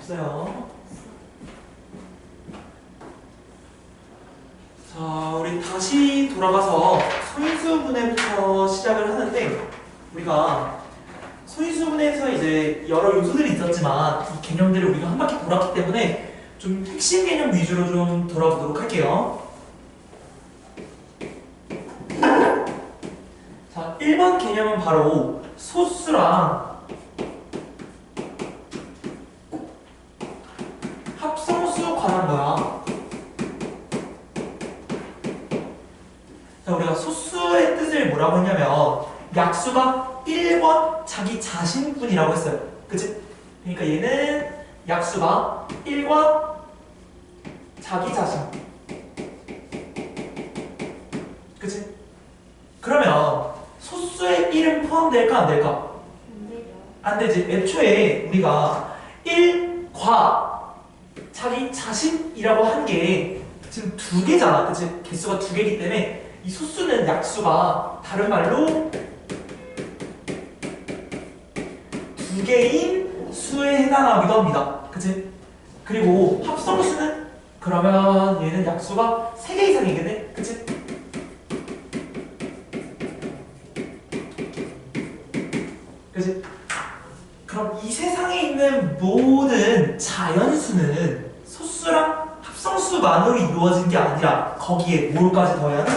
없어요. 자, 우리 다시 돌아가서 소인수분해부터 시작을 하는데, 우리가 소인수분해에서 이제 여러 요소들이 있었지만 이 개념들을 우리가 한 바퀴 돌았기 때문에 좀 핵심 개념 위주로 좀 돌아보도록 할게요. 자, 1번 개념은 바로 소수랑 합성수 관한 거야. 자, 우리가 소수의 뜻을 뭐라고 했냐면 약수가 1번 자기 자신뿐이라고 했어요. 그치? 그러니까 얘는 약수가 1과 자기 자신. 그치? 그러면 소수의 1은 포함될까 안 될까? 안 되지. 애초에 우리가 1과 자기 자신이라고 한 게 지금 두 개잖아. 그치? 개수가 두 개이기 때문에 이 소수는 약수가 다른 말로 두 개인 수에 해당하기도 합니다. 그치? 그리고 합성수는 그러면 얘는 약수가 3개 이상이겠네? 그치? 그치? 그럼 이 세상에 있는 모든 자연수는 소수랑 합성수만으로 이루어진 게 아니라 거기에 뭘까지 더해야 돼?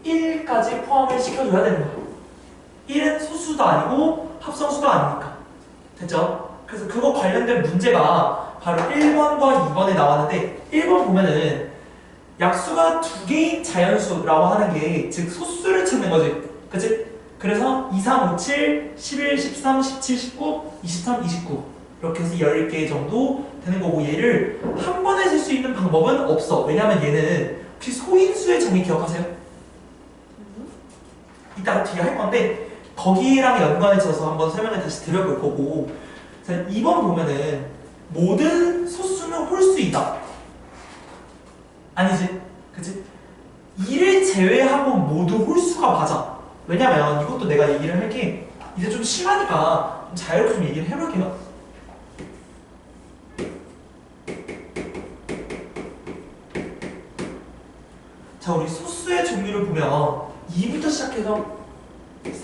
1까지 포함을 시켜줘야 되는 거야. 1은 소수도 아니고 합성수도 아니니까. 됐죠? 그래서 그거 관련된 문제가 바로 1번과 2번에 나왔는데 1번 보면은 약수가 두 개인 자연수라고 하는 게 즉 소수를 찾는 거지. 그치? 그래서 2, 3, 5, 7, 11, 13, 17, 19, 23, 29 이렇게 해서 10개 정도 되는 거고 얘를 한 번에 쓸 수 있는 방법은 없어. 왜냐면 얘는 혹시 소인수의 정의 기억하세요? 이따가 뒤에 할 건데 거기랑 연관해서 한번 설명을 다시 드려볼 거고. 자, 2번 보면은 모든 소수는 홀수이다. 아니지? 그치? 2를 제외하고 모두 홀수가 맞아. 왜냐면 이것도 내가 얘기를 할게 이제 좀 심하니까 좀 자유롭게 좀 얘기를 해볼게요. 자, 우리 소수의 종류를 보면 2부터 시작해서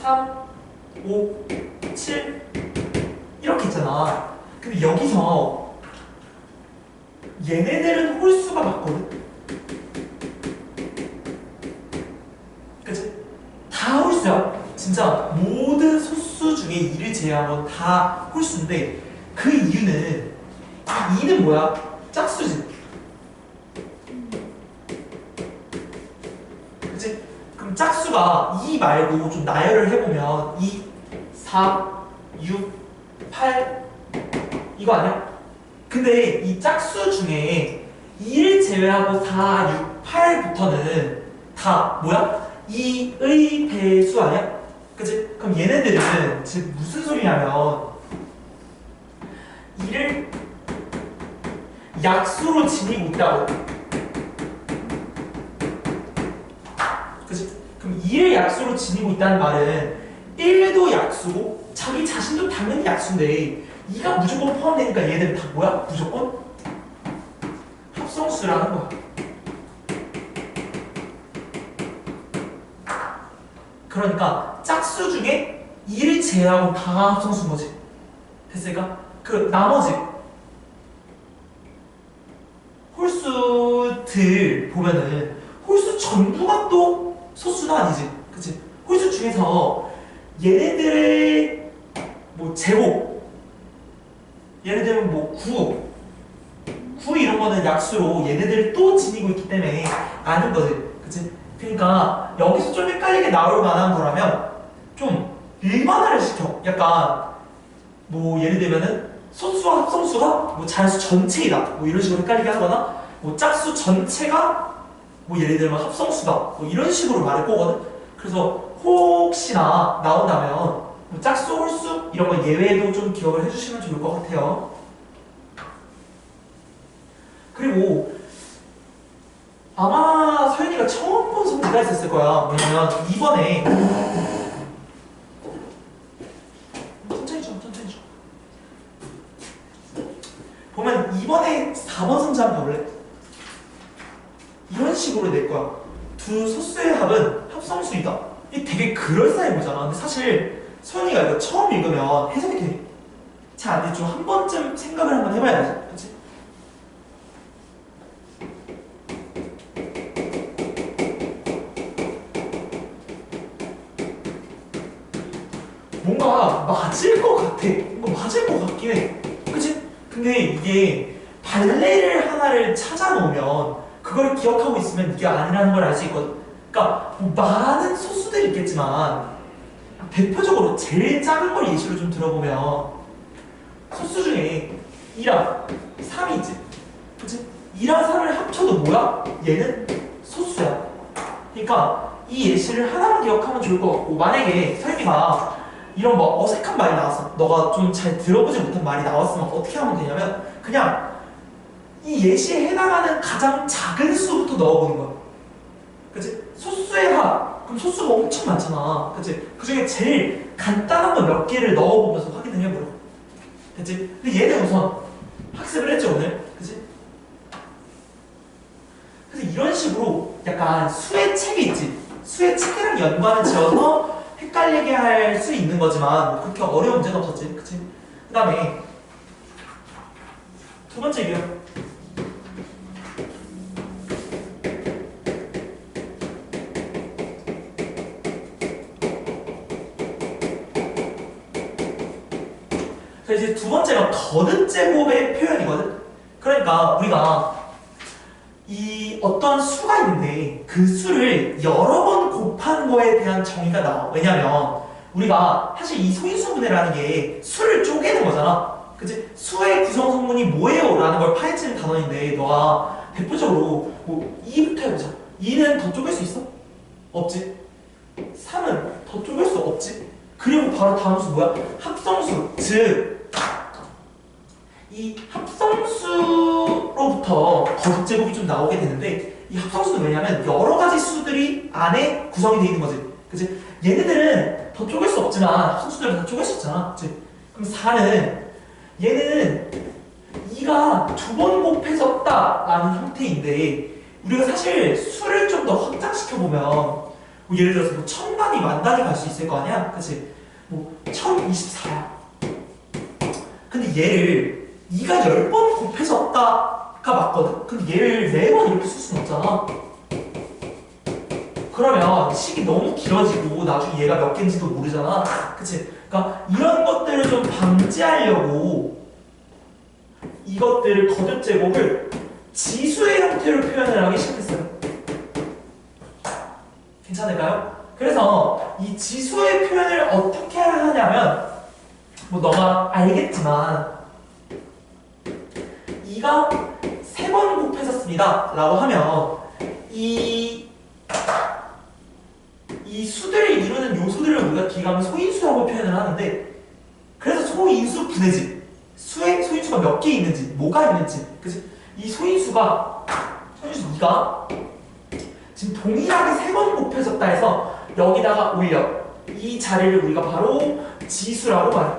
3, 5, 7 이렇게 있잖아. 근데 여기서 얘네들은 홀수가 맞거든? 그치? 다 홀수야. 진짜 모든 소수 중에 2를 제외하면 다 홀수인데 그 이유는 2는 뭐야? 짝수지. 그치? 그럼 짝수가 2 말고 좀 나열을 해보면 2, 4, 6, 8 이거 아니야? 근데 이 짝수 중에 2를 제외하고 4, 6, 8부터는 다 뭐야? 2의 배수 아니야? 그치? 그럼 얘네들은 지금 무슨 소리냐면 2를 약수로 지니고 있다고. 그치? 그럼 2를 약수로 지니고 있다는 말은 1도 약수고 자기 자신도 당연히 약수인데 2가 무조건 포함되니까 얘들은 다 뭐야? 무조건 합성수라는 거야. 그러니까 짝수 중에 2를 제외하고 다 합성수인 거지. 됐으니까 그 나머지 홀수들 보면은 홀수 전부가 또 소수는 아니지. 그치? 홀수 중에서 얘네들의 뭐 제곱, 예를 들면 뭐 9 이런 거는 약수로 얘네들을 또 지니고 있기 때문에 아닌 거지. 그치? 그러니까 여기서 좀 헷갈리게 나올 만한 거라면 좀 일반화를 시켜. 약간 뭐 예를 들면은 소수와 합성수가 뭐 자연수 전체이다. 뭐 이런 식으로 헷갈리게 하거나 뭐 짝수 전체가 뭐 예를 들면 합성수다. 뭐 이런 식으로 말할 거거든. 그래서 혹시나 나온다면 뭐 짝수, 홀수 이런 거 예외도 좀 기억을 해주시면 좋을 것 같아요. 그리고 아마 서윤이가 처음 본 성지가 있었을 거야. 왜냐면 이번에 천천히 줘. 이번에 4번 문제 한번 봐볼래? 이런 식으로 낼 거야. 두 소수의 합은 합성수이다. 이게 되게 그럴싸해 보잖아. 근데 사실 소연이가 이거 처음 읽으면 해석이 되게 잘 안 돼. 좀 한 번쯤 생각을 한번 해봐야 되지. 그치? 뭔가 맞을 것 같아. 뭔가 맞을 것 같긴 해. 그치? 근데 이게 발레를 하나를 찾아놓으면 그걸 기억하고 있으면 이게 아니라는 걸 알 수 있거든. 그러니까 뭐 많은 소수들이 있겠지만 대표적으로 제일 작은 걸 예시로 좀 들어보면 소수 중에 2랑 3이 있지. 그치? 2랑 3을 합쳐도 뭐야? 얘는 소수야. 그러니까 이 예시를 하나만 기억하면 좋을 것 같고, 만약에 설미가 이런 뭐 어색한 말이 나왔어. 너가 좀 잘 들어보지 못한 말이 나왔으면 어떻게 하면 되냐면 그냥 이 예시에 해당하는 가장 작은 수부터 넣어보는 거야. 그치? 소수의 합. 그럼 소수가 엄청 많잖아. 그치? 그 중에 제일 간단한 거 몇 개를 넣어보면서 확인을 해보려. 됐지? 근데 얘는 우선 학습을 했죠, 오늘. 그치? 그래서 이런 식으로 약간 수의 책이 있지. 수의 책이랑 연관을 지어서 헷갈리게 할 수 있는 거지만 뭐 그렇게 어려운 문제는 없었지. 그치? 그 다음에 두 번째 유형. 그래서 이제 두 번째가 거듭 제곱의 표현이거든. 그러니까 우리가 이 어떤 수가 있는데 그 수를 여러 번 곱한 거에 대한 정의가 나와. 왜냐면 우리가 사실 이 소인수분해라는 게 수를 쪼개는 거잖아. 그치? 수의 구성 성분이 뭐예요? 라는 걸 파헤치는 단원인데 너가 대표적으로 뭐 2부터 해보자. 2는 더 쪼갤 수 있어? 없지. 3은 더 쪼갤 수 없지. 그리고 바로 다음 수 뭐야? 합성수. 즉 이 합성수로부터 거듭제곱이 좀 나오게 되는데 이 합성수는 왜냐면 여러 가지 수들이 안에 구성이 되어 있는 거지. 그치? 얘네들은 더 쪼갤 수 없지만 합성수들은 다 쪼갤 수 있잖아. 그치? 그럼 4는 얘는 2가 두 번 곱해졌다 라는 형태인데 우리가 사실 수를 좀 더 확장시켜보면 뭐 예를 들어서 뭐 1000단위, 만단위 갈 수 있을 거 아니야? 그치? 뭐 1024야. 근데 얘를 2가 10번 곱해졌다가 맞거든? 근데 얘를 4번 이렇게 쓸 수는 없잖아. 그러면 식이 너무 길어지고 나중에 얘가 몇 개인지도 모르잖아. 그치? 그러니까 이런 것들을 좀 방지하려고 이것들을 거듭제곱을 지수의 형태로 표현을 하기 시작했어요. 괜찮을까요? 그래서 이 지수의 표현을 어떻게 하냐면 뭐 너가 알겠지만 2가 3번 곱해졌습니다 라고 하면 이 수들을 이루는 요소들을 우리가 기가면 소인수라고 표현을 하는데 그래서 소인수 분해집 소인수가 몇 개 있는지 뭐가 있는지 그치? 이 소인수 2가 지금 동일하게 3번 곱해졌다 해서 여기다가 올려 이 자리를 우리가 바로 지수라고 말해.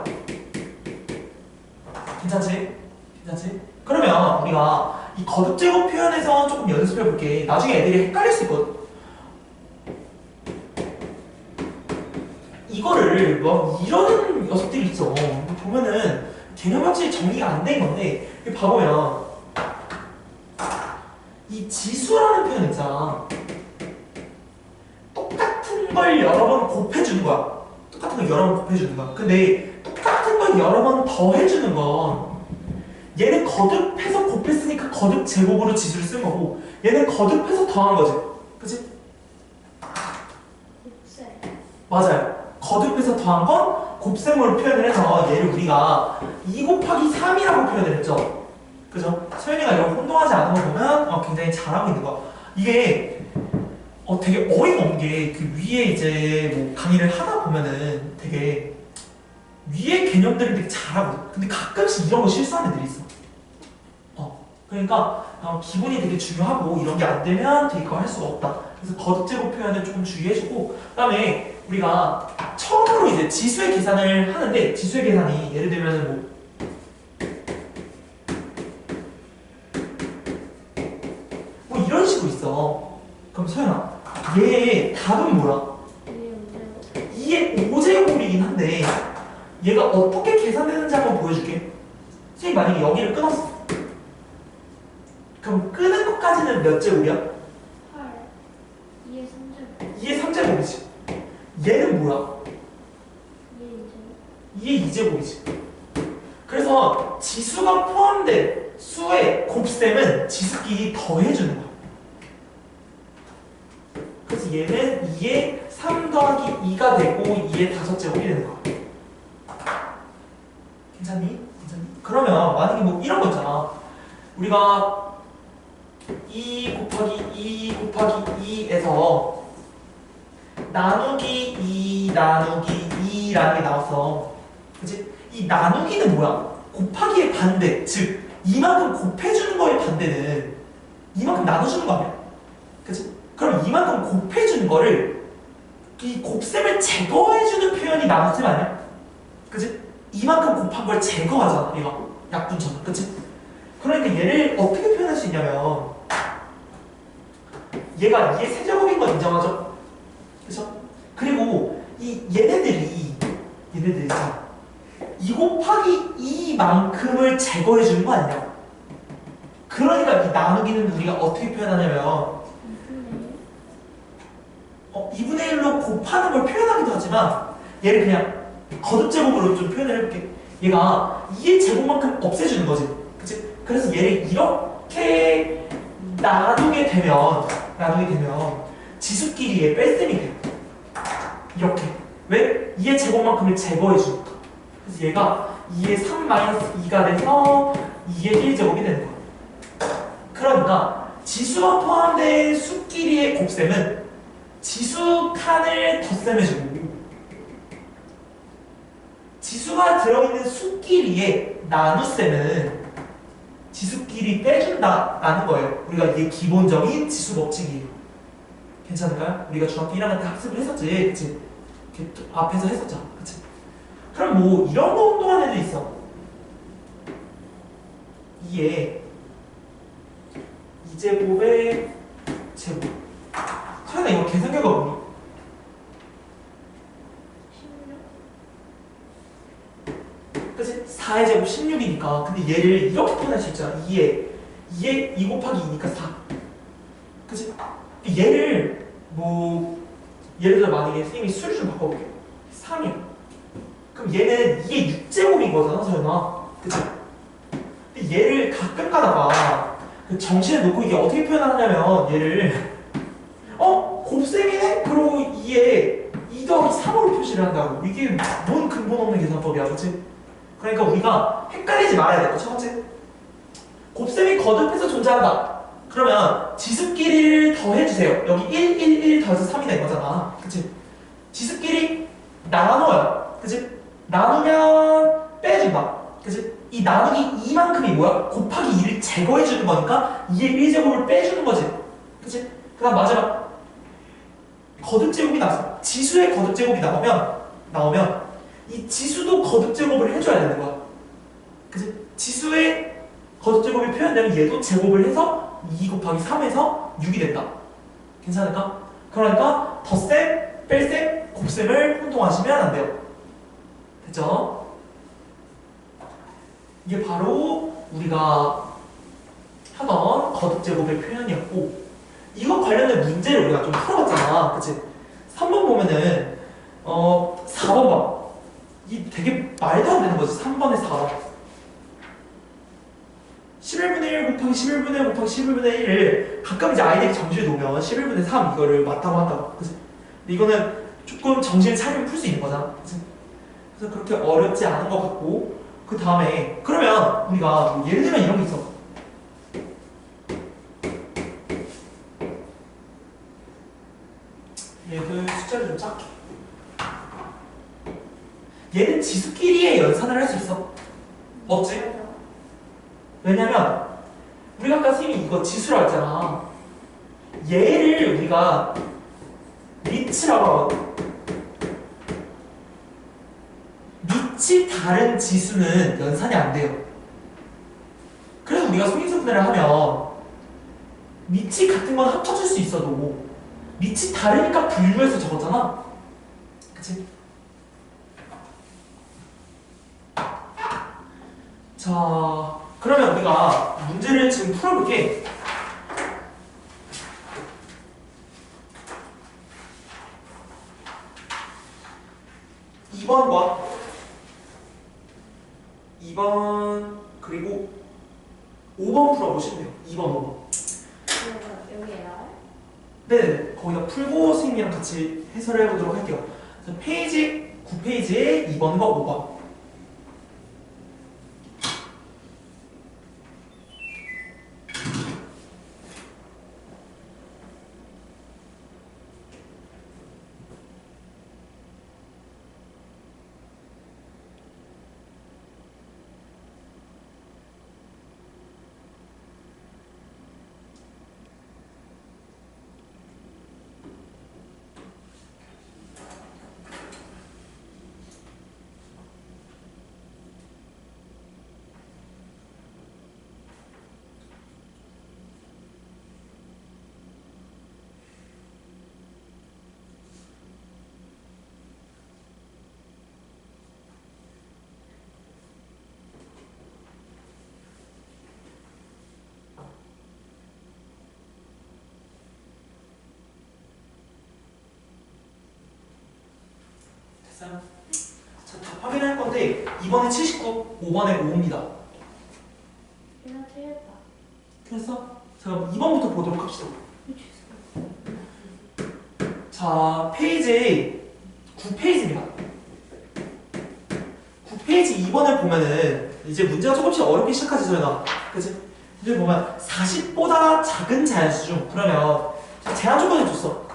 괜찮지? 괜찮지? 그러면 우리가 이 거듭제곱 표현에서 조금 연습해 볼게. 나중에 애들이 헷갈릴 수 있거든. 이거를 뭐 이런 녀석들이 있어. 보면은 개념이 확실히 정리가 안 된 건데 봐보면 이 지수라는 표현 있잖아. 똑같은 걸 여러 번 곱해주는 거야. 똑같은 걸 여러 번 곱해주는 거야. 근데 똑같은 걸 여러 번 더해주는 건 얘는 거듭해서 곱했으니까 거듭 제곱으로 지수를 쓴 거고 얘는 거듭해서 더한 거지. 그치? 곱셈. 맞아요. 거듭해서 더한 건 곱셈으로 표현을 해서 얘를 우리가 2 곱하기 3이라고 표현을 했죠. 그죠? 소연이가 이런 혼동하지 않은 거 보면 굉장히 잘하고 있는 거야. 이게 되게 어이가 없는 게 그 위에 이제 뭐 강의를 하다 보면은 되게 위에 개념들을 되게 잘하거든. 근데 가끔씩 이런 거 실수하는 애들이 있어. 그러니까 기본이 되게 중요하고 이런 게 안 되면 되게 그거 할 수가 없다. 그래서 거듭제곱 표현을 조금 주의해주고 그다음에 우리가 처음으로 이제 지수의 계산을 하는데 지수의 계산이 예를 들면 뭐 서연아, 얘의 답은 뭐야? 2의 5제곱이긴 한데 얘가 어떻게 계산되는지 한번 보여줄게. 선생님 만약에 여기를 끊었어. 그럼 끄는 것까지는 몇 제곱이야? 8. 2의 3제곱. 2의 3제곱이지. 얘는 뭐야? 2의 2제곱. 2의 2제곱이지. 그래서 지수가 포함된 수의 곱셈은 지수끼리 더해주는 거야. 그래서 얘는 2의 3 더하기 2가 되고 2의 5제곱이 되는 거야. 괜찮니? 그러면 만약에 뭐 이런 거 있잖아. 우리가 2 곱하기 2 곱하기 2에서 나누기 2 나누기 2라는 게 나왔어. 그치? 이 나누기는 뭐야? 곱하기의 반대. 즉 이만큼 곱해주는 거의 반대는 이만큼 나눠주는 거 아니야? 그치? 그럼 이만큼 곱해주는 거를 이 곱셈을 제거해주는 표현이 나눠셈 아니야? 그치? 이만큼 곱한 걸 제거하잖아. 얘가 약분처럼. 그치? 그러니까 얘를 어떻게 표현할 수 있냐면 얘가 2의 세제곱인 건 인정하죠? 그쵸? 그리고 이 얘네들이 2 곱하기 2만큼을 제거해 주는 거 아니냐? 그러니까 이 나누기는 우리가 어떻게 표현하냐면 2분의 1로 곱하는 걸 표현하기도 하지만 얘를 그냥 거듭제곱으로 좀 표현을 해볼게. 얘가 2의 제곱만큼 없애주는 거지. 그치? 그래서 얘를 이렇게 나누게 되면 지수끼리 얘 뺄셈이 돼요. 이렇게. 왜? 2의 제곱만큼을 제거해주니까. 그래서 얘가 2의 3-2가 돼서 2의 1제곱이 되는 거야. 그러니까 지수가 포함된 수끼리의 곱셈은 지수 칸을 덧셈해주고 지수가 들어있는 수끼리의 나눗셈은 지수끼리 빼준다라는 거예요. 우리가 이게 기본적인 지수 법칙이에요. 괜찮을까요? 우리가 중학교 1학년 때 학습을 했었지. 그치? 이렇게 앞에서 했었죠. 그치? 그럼 뭐 이런 거 운동하는 애도 있어. 2에 2제곱의 제곱. 서연아 이거 계산 결과 뭐니? 16. 그치? 4의 제곱 16이니까. 근데 얘를 이렇게 표현할 수 있잖아. 2에 2 곱하기 2니까 4. 그치? 얘를 뭐 예를 들어 만약에 선생님이 수를 좀 바꿔볼게요. 3이야. 그럼 얘는 2의 6제곱인 거잖아, 서연아. 그치? 근데 얘를 가끔 가다가 그 정신을 놓고 이게 어떻게 표현하냐면 얘를 곱셈이네? 그러고 2에 2 더하기 3으로 표시를 한다고. 이게 뭔 근본 없는 계산법이야, 그치? 그러니까 우리가 헷갈리지 말아야 돼. 첫 번째, 곱셈이 거듭해서 존재한다. 그러면 지수끼리를 더해주세요. 여기 1, 1, 1 더해서 3이 된 거잖아. 그치? 지수끼리 나눠요. 그치? 나누면 빼준다. 그치? 이 나누기 2만큼이 뭐야? 곱하기 2를 제거해주는 거니까 2의 1제곱을 빼주는 거지. 그치? 그 다음 마지막 거듭제곱이 나왔어. 지수의 거듭제곱이 나오면 이 지수도 거듭제곱을 해줘야 되는 거야. 그치? 지수의 거듭제곱이 표현되면 얘도 제곱을 해서 2 곱하기 3에서 6이 된다. 괜찮을까? 그러니까 덧셈, 뺄셈, 곱셈을 혼동하시면 안 돼요. 됐죠? 이게 바로 우리가 하던 거듭제곱의 표현이었고 이거 관련된 문제를 우리가 좀 풀어봤잖아. 그치? 3번 보면은 4번 봐. 이 되게 말도 안 되는 거지. 3번에 4번 11분의 1 곱하기 11분의 1 곱하기 11분의 1을 가끔 이제 아이들이 정시에 놓으면 11분의 3 이거를 맞다고 한다고. 그치? 근데 이거는 조금 정신을 차리면 풀 수 있는 거잖아. 그치? 그래서 그렇게 어렵지 않은 것 같고 그 다음에 그러면 우리가 뭐 예를 들면 이런 게 있어. 얘들 숫자를 좀 작게. 얘는 지수끼리의 연산을 할 수 있어. 없지? 왜냐면 우리가 아까 선생님이 이거 지수라고 했잖아. 얘를 우리가 리치라고 하거든. 밑이 다른 지수는 연산이 안 돼요. 그래서 우리가 소인수분해를 하면 밑이 같은 건 합쳐질 수 있어도 밑이 다르니까 분류해서 적었잖아. 그치? 자, 그러면 우리가 문제를 지금 풀어볼게. 이번과 2번 그리고 5번 풀어보시면 돼요. 2번, 5번. 여기에요? 네네. 거기다 풀고 선생님이랑 같이 해설을 해보도록 할게요. 그래서 페이지 9페이지에 2번과 5번. 됐어요? 자, 답 확인할 건데 2번에 79, 5번에 5입니다. 이거 틀렸다. 됐어? 자, 그럼 2번부터 보도록 합시다. 자, 페이지 9페이지입니다. 9페이지 2번을 보면은 이제 문제가 조금씩 어렵게 시작하지, 저희가. 그치? 이제 보면 40보다 작은 자연수 중, 그러면 제한 조건을 줬어.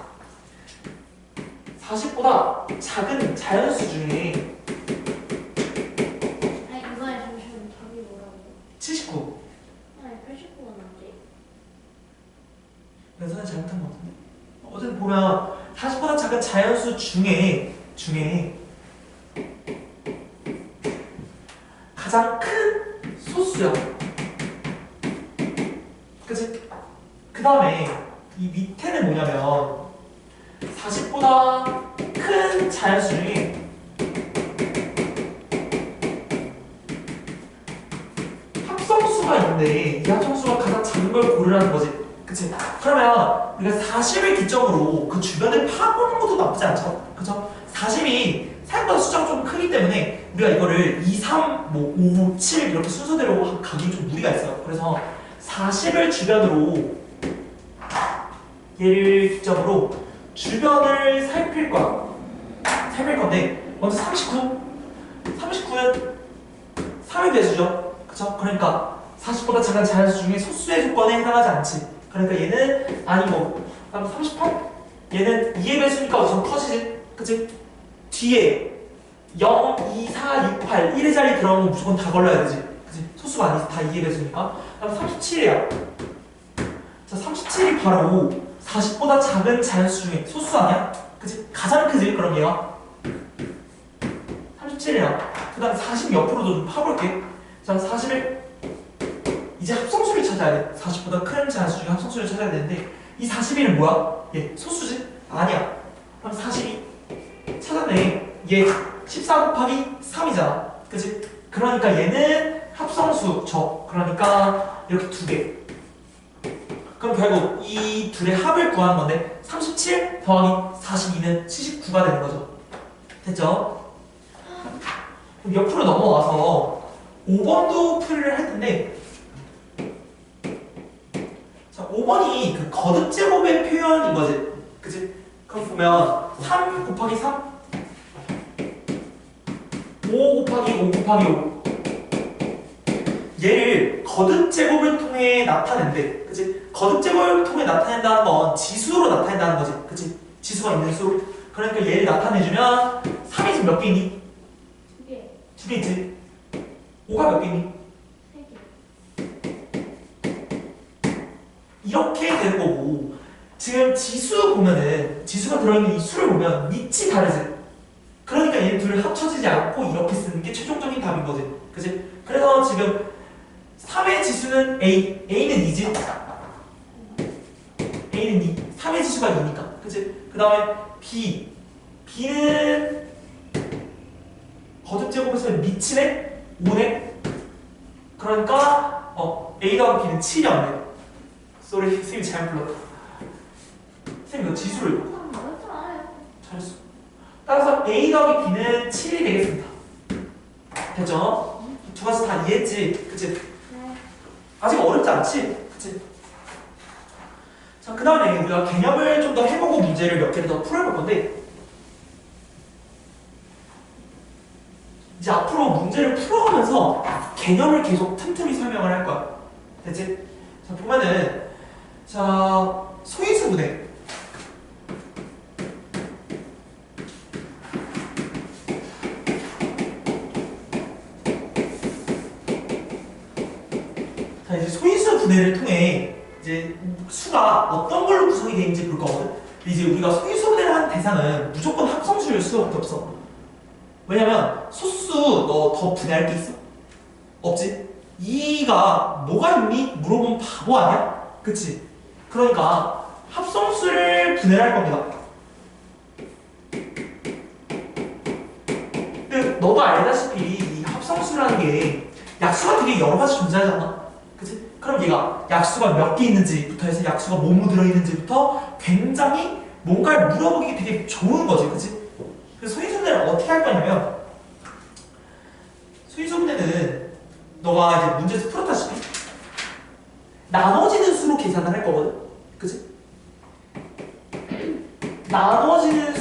40보다 작은 자연수 중에 아니 이번에 잠시만 답이 뭐라고? 79. 아니 89가 나지. 연산을 잘못한 것 같은데. 어쨌든 보면 40보다 작은 자연수 중에 가장 큰 소수야. 그치? 그 다음에 이 밑에는 뭐냐면 40보다 큰 자연수 중에 합성수가 있는데 이 합성수가 가장 작은 걸 고르라는 거지. 그치? 그러면 우리가 40을 기점으로 그 주변을 파보는 것도 나쁘지 않죠? 그쵸? 40이 생각보다 숫자가 좀 크기 때문에 우리가 이거를 2, 3, 뭐 5, 7 이렇게 순서대로 가기 좀 무리가 있어요. 그래서 40을 주변으로 얘를 기점으로 주변을 살필 건데 먼저 39는 3의 배수죠. 그쵸? 그러니까 40보다 작은 자연수 중에 소수의 조건에 해당하지 않지. 그러니까 얘는 아니고, 그다음 38? 얘는 2의 배수니까 우선 커지지. 그치? 뒤에 0, 2, 4, 6, 8, 1의 자리 들어간 건 무조건 다 걸러야 되지. 그치? 소수가 아니지. 다 2의 배수니까. 그다음 37이야. 자, 37이 바로 40보다 작은 자연수 중에 소수 아니야? 그치? 가장 크지? 그럼 얘가 37이야. 그 다음 40 옆으로도 좀 파볼게. 자, 41 이제 합성수를 찾아야 돼. 40보다 큰 자연수 중에 합성수를 찾아야 되는데 이 41은 뭐야? 얘 소수지? 아니야. 그럼 42 찾았네. 얘 14 곱하기 3이잖아. 그치? 그러니까 얘는 합성수 그러니까 이렇게 두 개. 그럼 결국 이 둘의 합을 구하는 건데 37 더하기 42는 79가 되는 거죠. 됐죠? 그럼 옆으로 넘어가서 5번도 풀이를 할 텐데, 자, 5번이 그 거듭제곱의 표현인 거지. 그치? 그럼 보면 3 곱하기 3 5 곱하기 5 곱하기 5 얘를 거듭제곱을 통해 나타낸대. 그치? 거듭제곱을 통해 나타낸다는 건 지수로 나타낸다는 거지. 그치? 지수가 있는 수로. 그러니까 얘를 나타내주면 3이 지금 몇 개 있니? 2개. 2개 있지? 5가 몇 개 있니? 3개. 이렇게 되는 거고, 지금 지수 보면은 지수가 들어있는 이 수를 보면 밑이 다르지. 그러니까 얘네 둘을 합쳐지지 않고 이렇게 쓰는 게 최종적인 답인 거지. 그치? 그래서 지금 3의 지수는 A는 2지? A는 2. 3의 지수가 2니까. 그치? 그 다음에 B. B는 거듭 제곱에서 미치네? 5네? 그러니까 A 더하기 B는 7이었네. 쏘리, 쌤이 잘못 불렀다. 쌤 이거 지수를 뭐였잖아요. 잘했어. 따라서 A 더하기 B는 7이 되겠습니다. 됐죠? 두 가지 다 이해했지? 그치? 네. 아직 어렵지 않지? 그치? 자, 그 다음에 우리가 개념을 좀 더 해보고 문제를 몇 개를 더 풀어볼 건데, 이제 앞으로 문제를 풀어가면서 개념을 계속 틈틈이 설명을 할 거야. 됐지? 자, 보면은, 자, 소인수분해. 자, 이제 소인수 분해를 통해 이제 수가 어떤 걸로 구성이 되는지 볼 거거든. 근데 이제 우리가 소인수 분해를 한 대상은 무조건 합성수일 수밖에 없어. 왜냐면 소수 너 더 분해할 게 있어? 없지? 이가 뭐가 있니? 물어보면 바보 아니야? 그치? 그러니까 합성수를 분해할 겁니다. 근데 너도 알다시피 이 합성수라는 게 약수가 되게 여러 가지 존재하잖아. 그치? 그럼 얘가 약수가 몇 개 있는지부터 해서 약수가 뭐뭐 들어있는지부터 굉장히 뭔가를 물어보기 되게 좋은 거지. 그치? 그래서 소인수분해를 어떻게 할 거냐면, 소인수분해는 너가 이제 문제에서 풀었다시피 나눠지는 수로 계산을 할 거거든. 그치? 나눠지는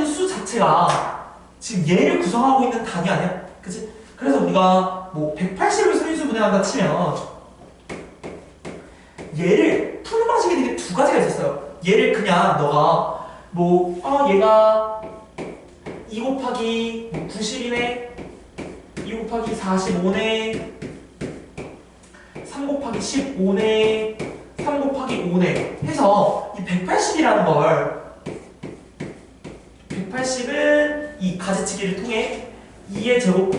수 자체가 지금 얘를 구성하고 있는 단위 아니야? 그치? 그래서 우리가 뭐 180을 소인수분해한다 치면 얘를 푸는 방식이 되게 두 가지가 있었어요. 얘를 그냥 너가 얘가 2 곱하기 90이네, 2 곱하기 45네, 3 곱하기 15네, 3 곱하기 5네 해서 이 180이라는 걸, 180은 이 가지치기를 통해 2의 제곱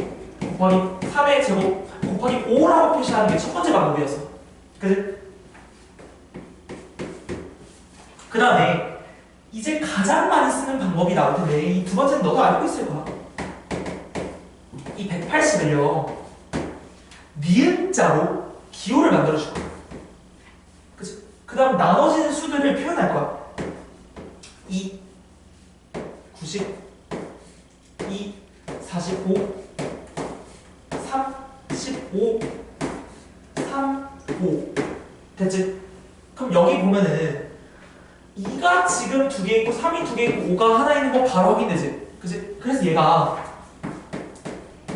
곱하기 3의 제곱 곱하기 5라고 표시하는 게 첫 번째 방법이었어. 그치? 그 다음에 이제 가장 많이 쓰는 방법이 나올 텐데, 이 두 번째는 너도 알고 있을 거야. 이 180을요 니은자로 기호를 만들어줄 거야. 그치? 그 다음 나눠지는 수들을 표현할 거야. 2, 90, 2, 45, 3, 15, 3, 5. 됐지? 그럼 여기 보면은 2가 지금 두 개 있고 3이 두 개 있고 5가 하나 있는 거 바로 확인되지? 그치? 그래서 얘가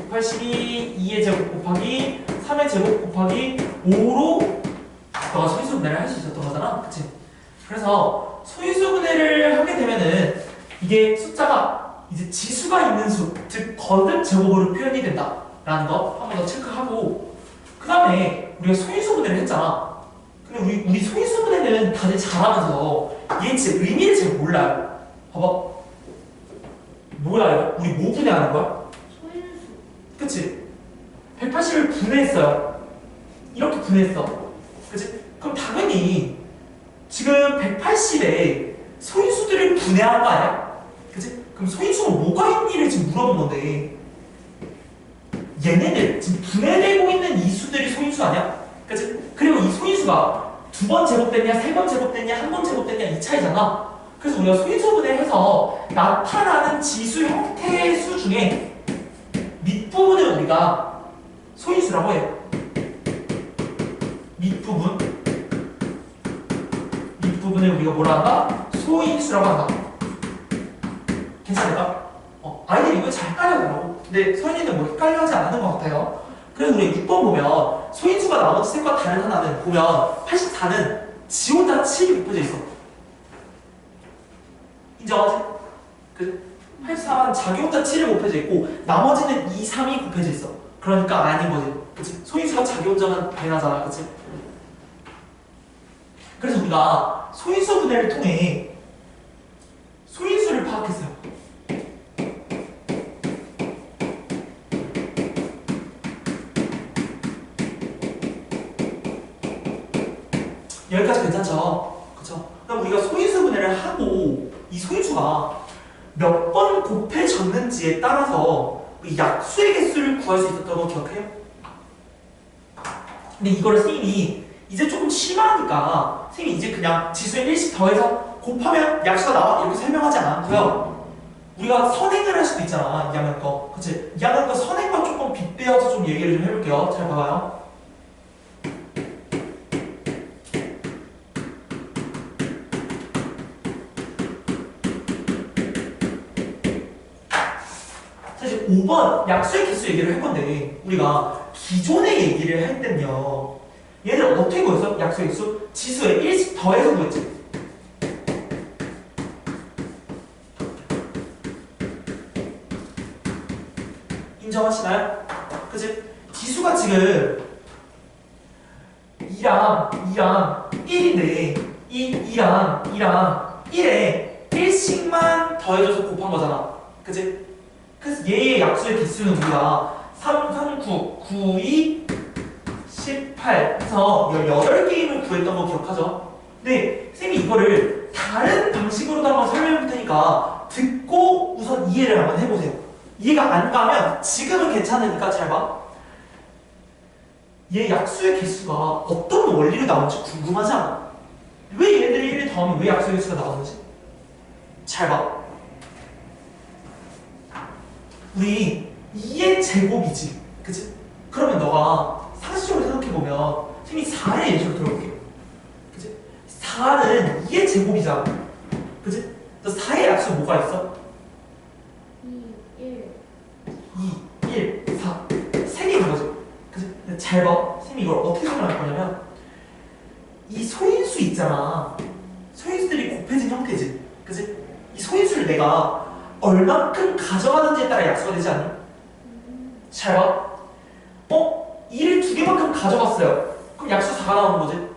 180이 2의 제곱 곱하기 3의 제곱 곱하기 5로 너가 소인수분해를 할 수 있었던 거잖아. 그치? 그래서 소인수분해를 하게 되면은 이게 숫자가 이제 지수가 있는 수, 즉 거듭 제곱으로 표현이 된다라는 거 한 번 더 체크하고, 그 다음에 우리가 소인수분해를 했잖아. 근데 우리 소인수분해는 다들 잘하면서 얘 진짜 의미를 잘 몰라요. 봐봐. 뭐야 이거? 우리 뭐 분해하는 거야? 소인수. 그치? 180을 분해했어요. 이렇게 분해했어. 그치? 그럼 당연히 지금 180에 소인수들을 분해한 거 아니야? 그치? 그럼 소인수가 뭐가 있니를 지금 물어본 건데, 얘네들 지금 분해되고 있는 이 수들이 소인수 아니야? 그치? 그리고 이 소인수가 두 번 제곱됐냐, 세 번 제곱됐냐, 한 번 제곱됐냐 이 차이잖아. 그래서 우리가 소인수분해해서 나타나는 지수 형태의 수 중에 밑부분을 우리가 소인수라고 해요. 밑부분을 우리가 뭐라 한다? 소인수라고 한다. 괜찮을까? 아이들이 이거 잘 헷갈려더라고. 근데 서인이는 뭐 헷갈려하지 않는 것 같아요. 그래서 우리 6번 보면 소인수가 나머지 셋과 다른 하나는 보면 84는 지 혼자 7이 곱해져 있어. 인정하지? 그 84는 자기 혼자 7이 곱해져 있고 나머지는 2, 3이 곱해져 있어. 그러니까 아닌 거지. 그치? 소인수가 자기 혼자만 배나잖아. 그치? 그래서 우리가 소인수 분해를 통해 소인수를 파악했어요. 여기까지 괜찮죠? 그쵸? 그럼 우리가 소인수 분해를 하고 이 소인수가 몇 번 곱해졌는지에 따라서 이 약수의 개수를 구할 수 있었던 거 기억해요? 근데 이거를 선생님이 이제 조금 심하니까 선생님이 이제 그냥 지수에 1씩 더해서 곱하면 약수가 나와 이렇게 설명하지 않고요. 우리가 선행을 할 수도 있잖아. 2학년 거. 그치? 2학년 거 선행과 조금 빗대어서 좀 얘기를 좀 해볼게요. 잘 봐봐요. 사실 5번 약수의 개수 얘기를 할 건데 우리가 기존의 얘기를 할 때는요. 얘를 어떻게 구했어? 약수의 개수? 지수에 1씩 더해서 구했지. 인정하시나요? 그치? 지수가 지금 2랑 1인데 2랑 1에 1씩만 더해줘서 곱한 거잖아. 그치? 그래서 얘의 약수의 개수는 우리가 3, 3, 9, 9, 2, 18 해서 18게임을 구했던 거 기억하죠? 근데 선생님이 이거를 다른 방식으로도 한번 설명해 볼 테니까 듣고 우선 이해를 한번 해보세요. 이해가 안 가면 지금은 괜찮으니까 잘 봐. 얘 약수의 개수가 어떤 원리로 나오는지 궁금하지 않아? 왜 얘네들이 1을 더하면 왜 약수의 개수가 나오는지? 잘 봐. 우리 2의 제곱이지. 그치? 그러면 너가 상식적으로 생각해보면 선생님이 4의 예시로 들어볼게. 그치? 4는 2의 제곱이잖아. 그치? 그래서 4의 약수 뭐가 있어? 2, 1. 2, 1, 4. 3개인 거지. 그치? 근데 잘 봐. 선생님이 이걸 어떻게 설명할 거냐면 이 소인수 있잖아. 소인수들이 곱해진 형태지. 그치? 이 소인수를 내가 얼만큼 가져가는지에 따라 약수가 되지 않니? 잘 봐. 2를 2개만큼 가져갔어요. 그럼 약수 4가 나오는 거지.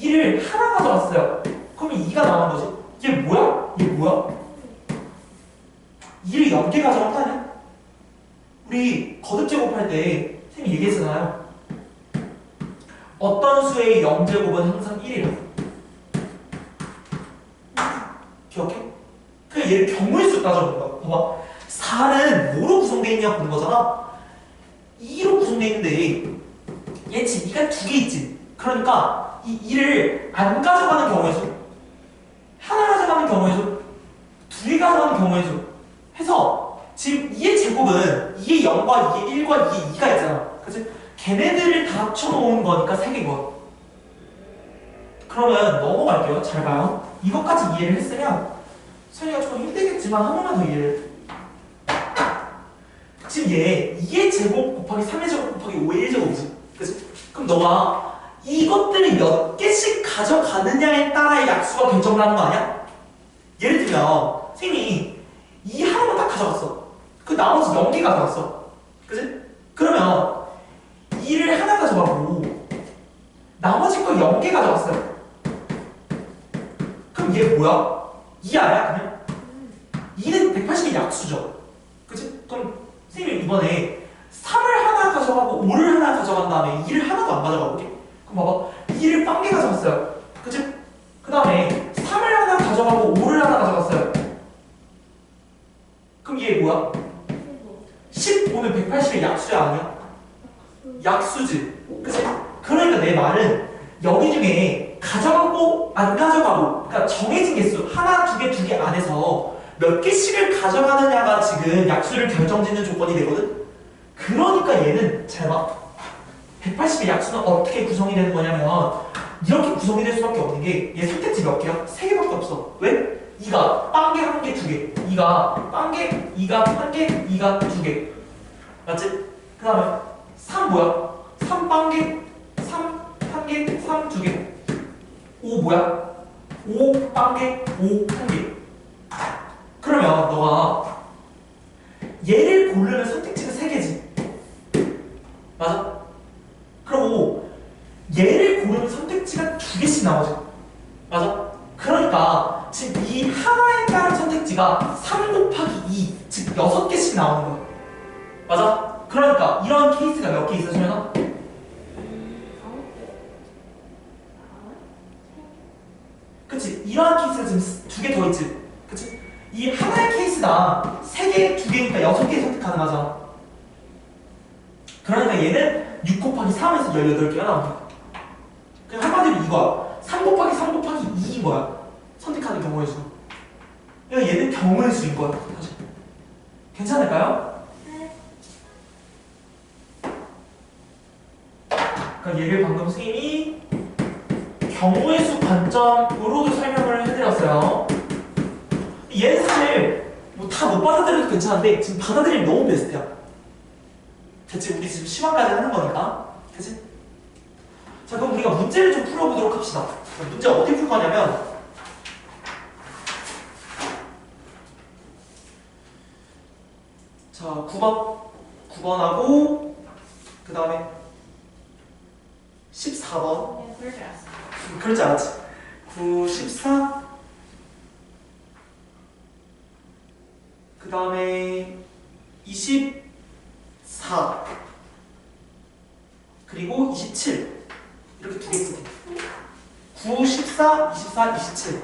2를 하나 가져갔어요. 그럼 2가 나오는 거지. 얘 뭐야? 얘 뭐야? 2를 0개 가져간 거 아니야? 우리 거듭 제곱할 때 선생님이 얘기했잖아요. 어떤 수의 0제곱은 항상 1이라. 기억해? 그냥 얘를 경우의 따져보는 거야. 봐봐. 4는 뭐로 구성되어 있냐 보는 거잖아. 2로 구성되어 있는데 얘 지금 2가 2개 있지. 그러니까 이 2를 안 가져가는 경우의 수, 하나 가져가는 경우의 수, 2개 가져가는 경우의 수 해서 지금 2의 제곱은 2의 0과 2의 1과 2의 2가 있잖아. 그치? 걔네들을 다 합쳐놓은 거니까 3개고. 그러면 넘어갈게요. 잘 봐요. 이것까지 이해를 했으면 선이가 조금 힘들겠지만 한 번만 더 이해를. 지금 얘 2의 제곱 곱하기 3의 제곱 곱하기 5의 1제곱이지. 그치? 그럼 너가 이것들을 몇 개씩 가져가느냐에 따라 약수가 결정나는 거 아니야? 예를 들면 선생님이 이 하나만 딱 가져갔어. 그 나머지 0개 가져갔어. 그치? 그러면 2를 하나 가져가고 나머지 거 0개 가져갔어요. 그럼 얘 뭐야? 2 아니야 그냥? 2는 180의 약수죠. 그치? 그럼 선생님 이번에 3을 하나 가져가고 5를 하나 가져간 다음에 2를 하나도 안 가져가볼게. 그럼 봐봐. 2를 0개 가져갔어요. 그치? 그 다음에 3을 하나 가져가고 5를 하나 가져갔어요. 그럼 얘 뭐야? 15는 180의 약수야 아니야? 약수지. 그치? 그러니까 내 말은 여기 중에 가져가고 안 가져가고 그러니까 정해진 개수 하나, 두 개, 2개 안에서 몇 개씩을 가져가느냐가 지금 약수를 결정짓는 조건이 되거든? 그러니까 얘는 잘 봐. 180의 약수는 어떻게 구성이 되는 거냐면 이렇게 구성이 될 수밖에 없는 게 얘 선택지 몇 개야? 3개밖에 없어. 왜? 2가 빵개 1개 2개 2가 빵개 2가 1개 2가 2개 맞지? 그 다음에 3 뭐야? 3 빵개 3 1개 3 2개 5 뭐야? 5 빵개 5 1개. 그러면 너가 얘를 고르면 선택지가 3개지. 맞아? 그리고 얘를 고르면 선택지가 2개씩 나오지. 맞아? 그러니까 지금 이 하나에 따른 선택지가 3 곱하기 2, 즉 6개씩 나오는 거야. 맞아? 그러니까 이런 케이스가 몇 개 있어, 소연아? 이러한 케이스가 지금 2개 더 있지. 그치? 이 하나의 케이스당 3개, 2개니까 6개 선택 가능하잖아. 그러니까 얘는 6 곱하기 3에서 18개가 나오는 거야. 그냥 한마디로 이거야. 3 곱하기 3 곱하기 2인 거야. 선택하는 경우의 수. 그러니까 얘는 경우의 수인 거야. 사실. 괜찮을까요? 네. 그러니까 얘를 방금 선생님이 경우의 수 관점으로도 설명을 해드렸어요. 얘는 사실 뭐 다 못 받아들여도 괜찮은데 지금 받아들이면 너무 베스트야. 대체 우리 지금 시험까지 하는 거니까. 그치? 자, 그럼 우리가 문제를 좀 풀어보도록 합시다. 문제 어떻게 풀 거냐면 자, 9번하고 그 다음에 14번. 네, 그럴 줄 알았어. 그럴 줄 알았지. 9, 14. 그 다음에 24. 그리고 27. 이렇게 2개 있을 때. 9, 14, 24, 27.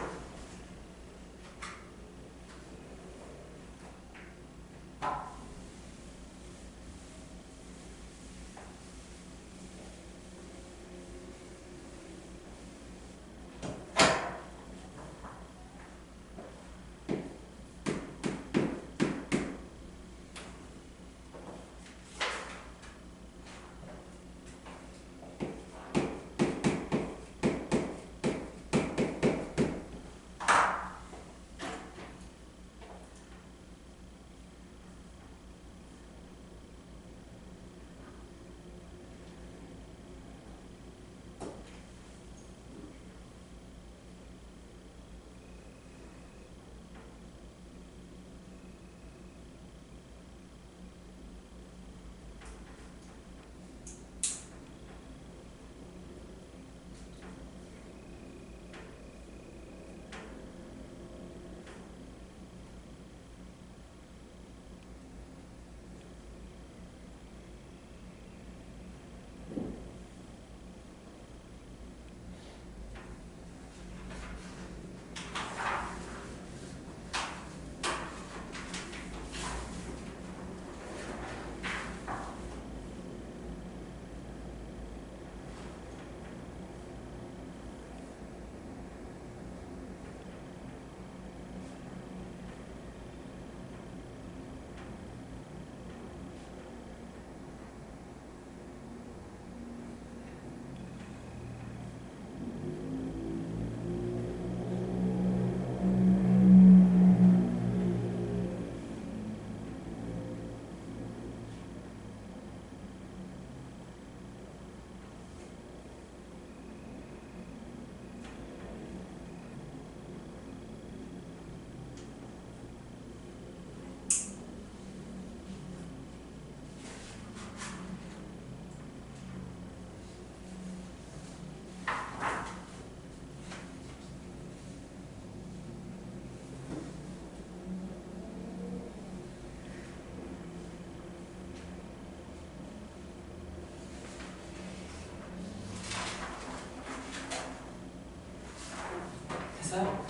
됐어요?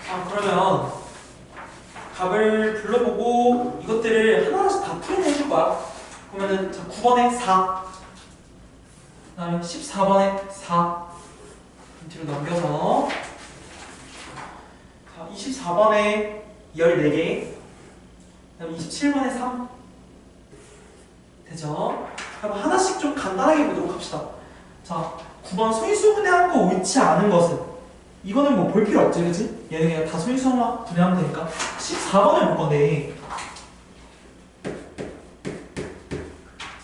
자, 그러면 답을 불러보고 이것들을 하나하나씩 다 풀이해 줄 거야. 그러면은 자, 9번에 4, 그 다음에 14번에 4 뒤로 넘겨서 자, 24번에 14개, 그 다음에 27번에 3 되죠? 그럼 하나씩 좀 간단하게 보도록 합시다. 자, 9번 소인수분해한 거 옳지 않은 것은 이거는 뭐 볼 필요 없지, 그치? 얘는 그냥 다 소인수만 분해하면 되니까 14번을 볼 건데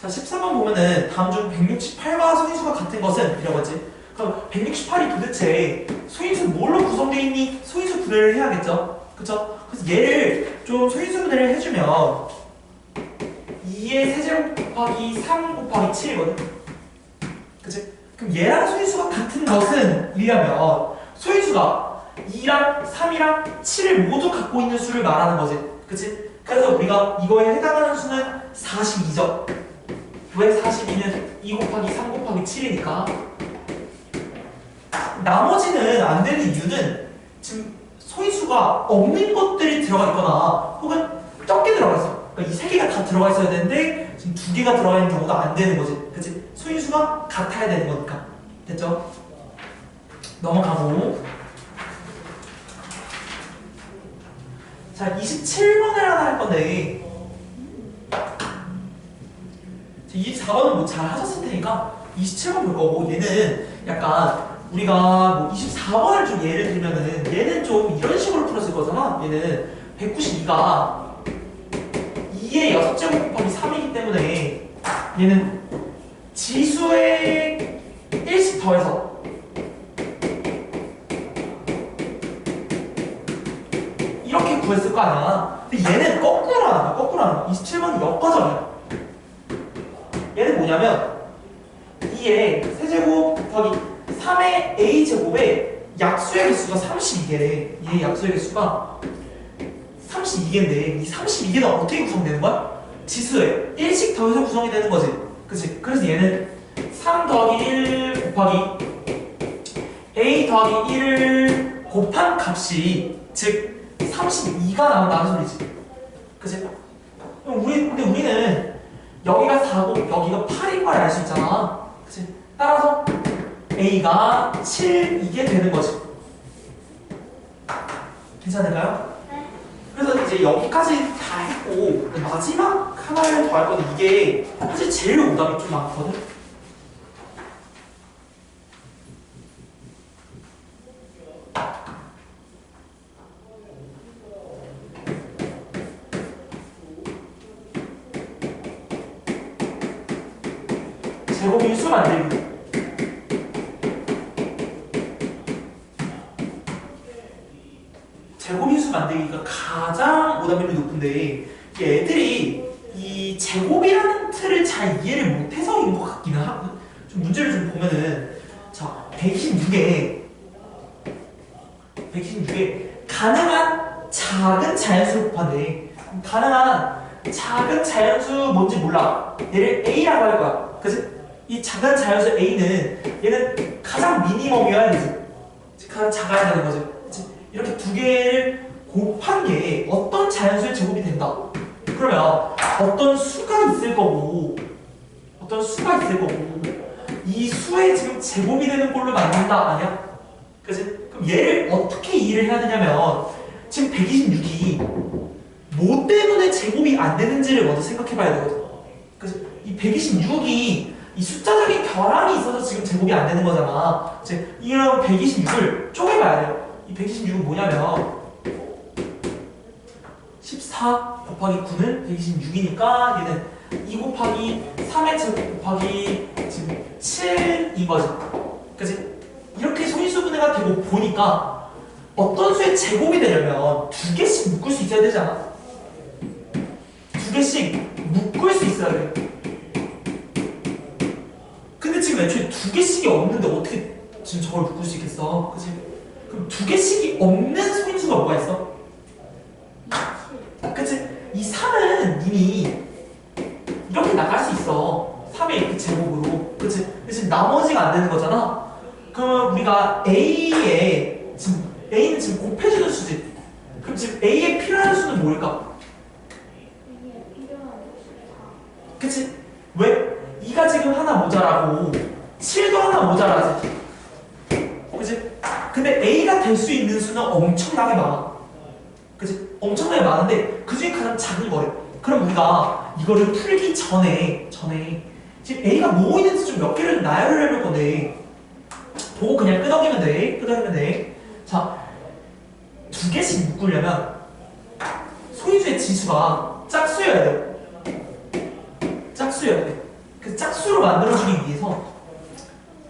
자, 14번 보면은 다음 중 168과 소인수가 같은 것은 이라고 했지? 그럼 168이 도대체 소인수 뭘로 구성되어 있니? 소인수 분해를 해야겠죠? 그쵸? 그래서 얘를 좀 소인수 분해를 해주면 2의 세제곱 곱하기 3 곱하기 7이거든? 그치? 그럼 얘랑 소인수가 같은 것은 이라면 소인수가 2랑 3이랑 7을 모두 갖고 있는 수를 말하는 거지. 그치? 그래서 우리가 이거에 해당하는 수는 42죠. 왜 42는 2 곱하기 3 곱하기 7이니까 나머지는 안 되는 이유는 지금 소인수가 없는 것들이 들어가 있거나 혹은 적게 들어가 있어. 그러니까 이 세 개가 다 들어가 있어야 되는데 지금 두 개가 들어가 있는 경우가 안 되는 거지. 그치? 소인수가 같아야 되는 거니까. 됐죠? 넘어가고. 자, 27번을 하나 할 건데 24번은 뭐 잘 하셨을 테니까 27번 볼 거고, 얘는 약간 우리가 뭐 24번을 좀 예를 들면은 얘는 좀 이런 식으로 풀었을 거잖아. 얘는 192가 2의 6제곱 곱하기 3이기 때문에 얘는 지수에 1씩 더해서 이렇게 구했을 거 아니야. 근데 얘는 거꾸로 하는 거야. 거꾸로 하는 거야. 27번은 역과정이야. 얘는 뭐냐면 2의 세제곱 곱하기 3의 a제곱에 약수의 개수가 32개래. 얘의 약수의 개수가 32개인데 이 32개는 어떻게 구성되는 거야? 지수에 1씩 더해서 구성이 되는 거지. 그치? 그래서 얘는 3 더하기 1 곱하기 a 더하기 1을 곱한 값이 즉 32가 나온다는 소리지. 그치? 근데 우리는 여기가 4고 여기가 8인 걸 알 수 있잖아. 그치? 따라서 a가 7 이게 되는 거지. 괜찮을까요? 네. 그래서 이제 여기까지 다 했고 마지막 하나를 더 할 건데 이게 사실 제일 오답이 좀 많거든. 제곱인수 만들기. 제곱인수 만들기가 가장 오답률이 높은데 이게 애들이 이 제곱이라는 틀을 잘 이해를 못해서인 것 같기는 하거든. 좀 문제를 좀 보면은 자 126에 가능한 작은 자연수를 곱한대. 가능한 작은 자연수 뭔지 몰라. 얘를 A라고 할 거야. 그치? 이 작은 자연수 A는 얘는 가장 미니멈이어야 되지. 가장 작아야 되는 거지. 그치? 이렇게 두 개를 곱한 게 어떤 자연수의 제곱이 된다. 그러면 어떤 수가 있을 거고 이 수의 지금 제곱이 되는 걸로 만든다 아니야? 그치? 그럼 얘를 어떻게 이해를 해야 되냐면 지금 126이 뭐 때문에 제곱이 안 되는지를 먼저 생각해 봐야 되거든. 그래서 이 126이 이 숫자적인 결함이 있어서 지금 제곱이 안 되는 거잖아. 이제 이런 126을 쪼개봐야 돼요. 이 126은 뭐냐면 14 곱하기 9는 126이니까 얘는 2 곱하기 3의 제곱 곱하기 지금 7인 거지. 그치? 이렇게 소인수분해가 되고 보니까 어떤 수의 제곱이 되려면 두 개씩 묶을 수 있어야 되잖아. 두 개씩 묶을 수 있어야 돼. 근데 지금 애초에 두 개씩이 없는데 어떻게 지금 저걸 묶을 수 있겠어? 그치? 그럼 두 개씩이 없는 소인수가 뭐가 있어? 그치? 이 3은 이미 이렇게 나갈 수 있어. 3의 이렇게 제곱으로. 그치? 그치? 나머지가 안 되는 거잖아? 그러면 우리가 A에 지금 A는 지금 곱해주는 수지. 그럼 지금 A에 필요한 수는 뭘까? 이게 필요한 그치? 왜? 2가 지금 하나 모자라고 7도 하나 모자라지. 그치? 근데 A가 될 수 있는 수는 엄청나게 많아. 그치? 엄청나게 많은데 그 중에 가장 작은 거래. 그럼 우리가 이거를 풀기 전에 지금 A가 뭐 있는지 좀 몇 개를 나열을 해볼 건데 보고 그냥 끄덕이면 돼. 자, 두 개씩 묶으려면 소인수의 지수가 짝수여야 돼. 그 짝수로 만들어주기 위해서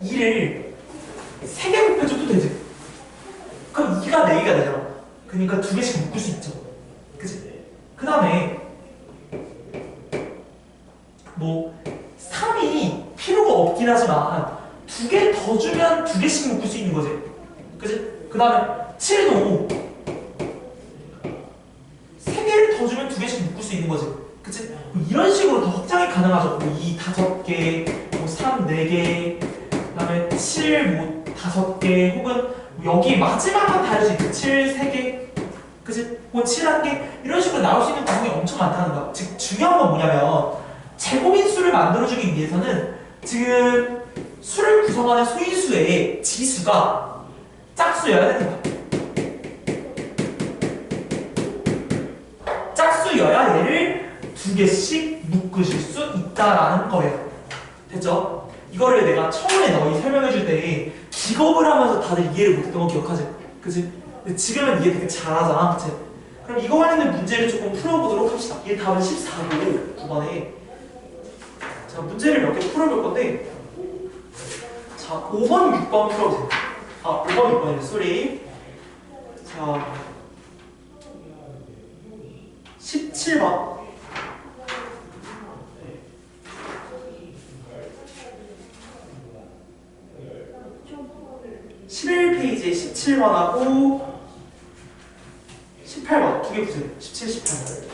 2를 3개 곱해줘도 되지. 그럼 2가 4개가 되잖아. 그러니까 두 개씩 묶을 수 있죠. 그치? 그 다음에 뭐 3이 필요가 없긴 하지만 두 개 더 주면 두 개씩 묶을 수 있는 거지. 그치? 그 다음에 7도 3개를 더 주면 두 개씩 묶을 수 있는 거지. 그치? 이런 식으로 더 확장이 가능하죠. 뭐 2 5개, 뭐 3 4개, 그 다음에 7 뭐 5개 혹은 여기 마지막만 다를 수 있고 7, 3개 그치? 뭐 7, 1개 이런 식으로 나올 수 있는 구성이 엄청 많다는 거야. 즉 중요한 건 뭐냐면 제곱인 수를 만들어주기 위해서는 지금 수를 구성하는 소인수의 지수가 짝수여야 되는 거야. 짝수여야 얘를 2개씩 묶으실 수 있다라는 거예요. 됐죠? 이거를 내가 처음에 너희 설명해줄 때 기겁을 하면서 다들 이해를 못했던 거 기억하지? 그치? 근데 지금은 이해 되게 잘하잖아. 그치? 그럼 이거 관련된 문제를 조금 풀어보도록 합시다. 얘 답은 14고 9번에 자 문제를 몇 개 풀어볼 건데 자 5번, 6번 풀어보세요. 아 5번, 6번이네. 쏘리. 자 17번 11페이지에 17번하고 18번 두 개 보세요. 17, 18번.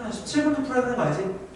한 17번도 풀어야 되는 거 알지?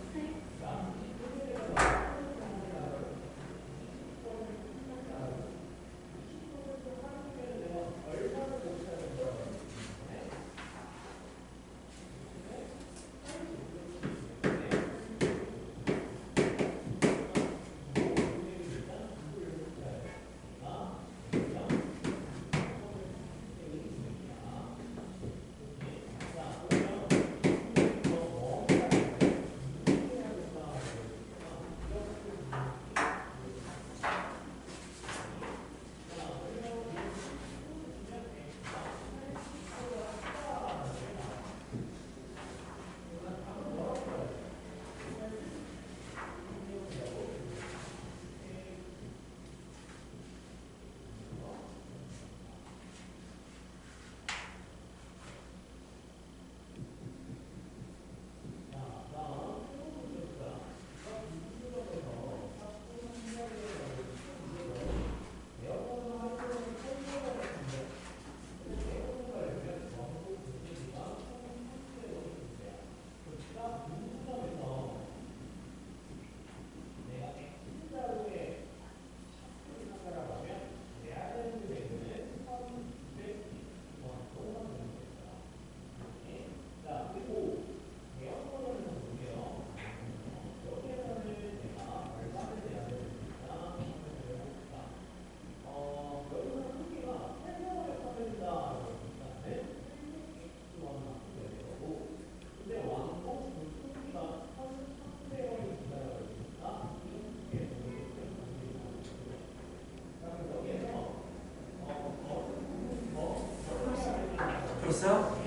됐어요?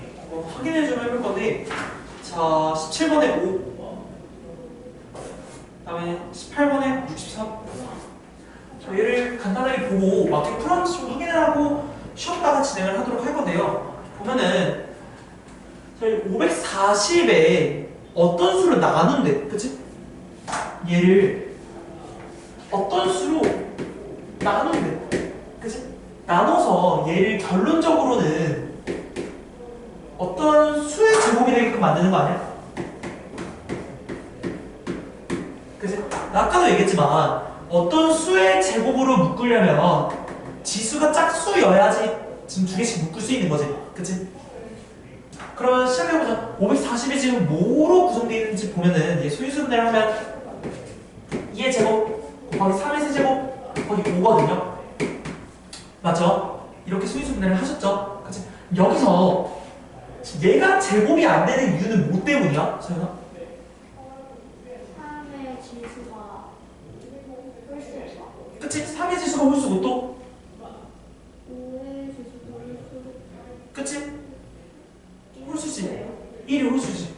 확인을 좀 해볼 건데, 자, 17번에 5, 그 다음에 18번에 63. 자, 얘를 간단하게 보고 맞게 풀었는지 좀 확인을 하고 쉬었다가 진행을 하도록 할 건데요. 보면은, 저희 540에 어떤 수로 나누는데, 그치? 얘를 어떤 수로 나누면 돼. 그치? 나눠서 얘를 결론적으로는 어떤 수의 제곱이 되게끔 만드는 거 아니야? 그치? 나 아까도 얘기했지만 어떤 수의 제곱으로 묶으려면 지수가 짝수여야지 지금 두 개씩 묶을 수 있는 거지. 그치? 그러면 시작해보자. 540이 지금 뭐로 구성되어 있는지 보면은 얘 소인수분해를 하면 2의 제곱 곱하기 3의 세제곱 곱하기 5거든요. 맞죠? 이렇게 소인수분해를 하셨죠? 그치? 여기서 얘가 제곱이 안 되는 이유는 뭐 때문이야? 서연아? 3의 지수가 홀수죠. 그치? 3의 지수가 홀수고 또? 5의 지수가 홀수. 그치? 홀수지. 1이 홀수지.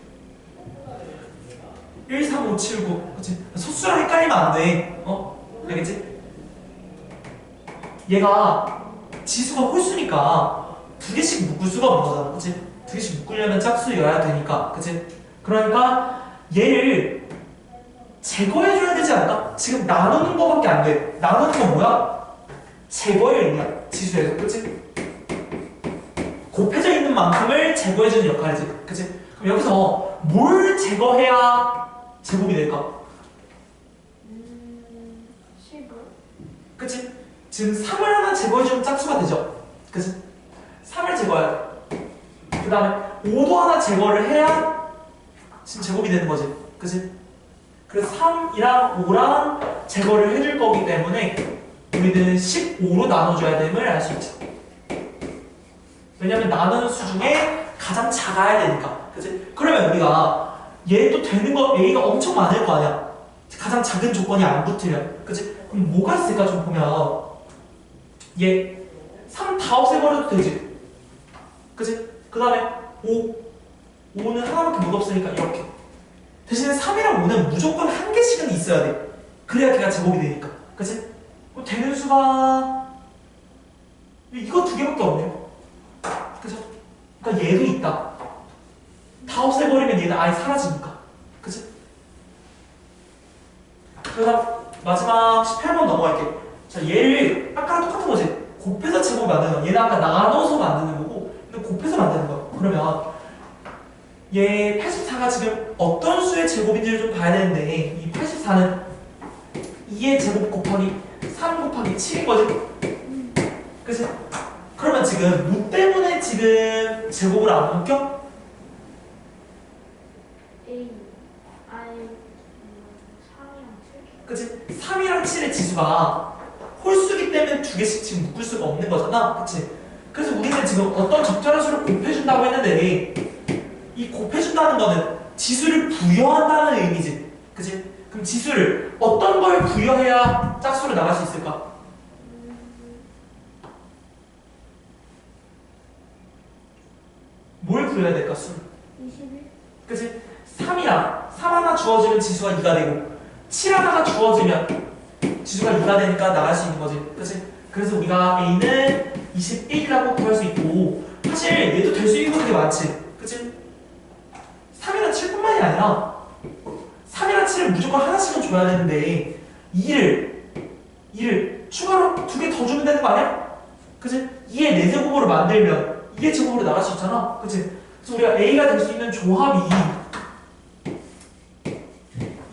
1, 3, 5, 7, 9. 그치? 소수랑 헷갈리면 안 돼. 알겠지? 얘가 지수가 홀수니까 두 개씩 묶을 수가 없는 거잖아. 그치? 두 개씩 묶으려면 짝수여야 되니까. 그치? 그러니까 얘를 제거해줘야 되지 않을까? 지금 나누는 거밖에 안 돼. 나누는 건 뭐야? 제거의 의미야. 지수에서. 그치? 곱해져 있는 만큼을 제거해주는 역할이지. 그치? 그럼 여기서 뭘 제거해야 제곱이 될까? 15. 그치? 지금 3을 하나 제거해주면 짝수가 되죠? 그치? 3을 제거해야 돼. 그 다음에 5도 하나 제거를 해야 지금 제곱이 되는 거지. 그치? 그래서 3이랑 5랑 제거를 해줄 거기 때문에 우리는 15로 나눠줘야 됨을 알 수 있죠. 왜냐면 나누는 수 중에 가장 작아야 되니까. 그치? 그러면 우리가 얘 또 되는 거 A가 엄청 많을 거 아니야. 가장 작은 조건이 안 붙으면. 그치? 그럼 뭐가 있을까 좀 보면 얘 3 다 없애버려도 되지. 그치? 그 다음에 5는 하나밖에 못 없으니까 이렇게. 대신에 3이랑 5는 무조건 한 개씩은 있어야 돼. 그래야 걔가 제곱이 되니까. 그치? 그럼 되는 수가 이거 두 개밖에 없네요. 그죠? 그러니까 얘도 있다. 다 없애버리면 얘는 아예 사라지니까. 그치? 그래서 마지막 18번 넘어갈게. 자, 얘를 아까랑 똑같은 거지. 곱해서 제곱 만드는 거. 얘는 아까 나눠서 만드는 거고, 근데 곱해서 만드는 거야. 그러면 얘 84가 지금 어떤 수의 제곱인지를 좀 봐야 되는데, 이 84는 2의 제곱 곱하기 3 곱하기 7인 거지. 그치? 그러면 지금 뭐 때문에 지금 제곱을 안 묶여? A. I. 3이랑 7. 그치? 3이랑 7의 지수가 홀수기 때문에 두 개씩 지금 묶을 수가 없는 거잖아. 그치? 그래서 우리는 지금 어떤 적절한 수를 곱해준다고 했는데 이 곱해준다는 거는 지수를 부여한다는 의미지. 그치? 그럼 지수를 어떤 걸 부여해야 짝수로 나갈 수 있을까? 뭘 부여해야 될까, 수를? 21. 그치? 3이랑 3 하나 주어지면 지수가 2가 되고 7 하나가 주어지면 지수가 2가 되니까 나갈 수 있는 거지. 그치? 그래서 우리가 A는 21이라고 구할 수 있고 사실 얘도 될 수 있는 거 되게 많지. 그치? 3이랑 7뿐만이 아니라 3이랑 7을 무조건 하나씩은 줘야 되는데 2를 추가로 두 개 더 주면 되는 거 아니야? 그치? 2의 4제곱으로 만들면 2의 제곱으로 나갈 수 있잖아. 그치? 그래서 우리가 A가 될 수 있는 조합이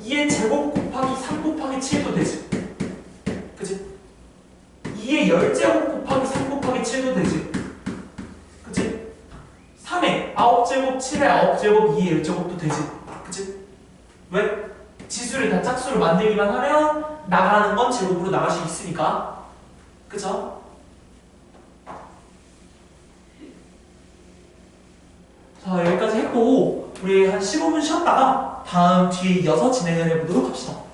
2의 제곱 곱하기 3 곱하기 7도 되지. 그치? 2의 10제곱 곱하기 3 곱하기 7도 되지. 그치? 3의 9제곱, 7의 9제곱, 2의 10제곱도 되지. 그치? 왜? 지수를 다 짝수로 만들기만 하면 나가는 건 제곱으로 나갈 수 있으니까. 그쵸? 자, 여기까지 했고 우리 한 15분 쉬었다가 다음 뒤에 이어서 진행을 해보도록 합시다.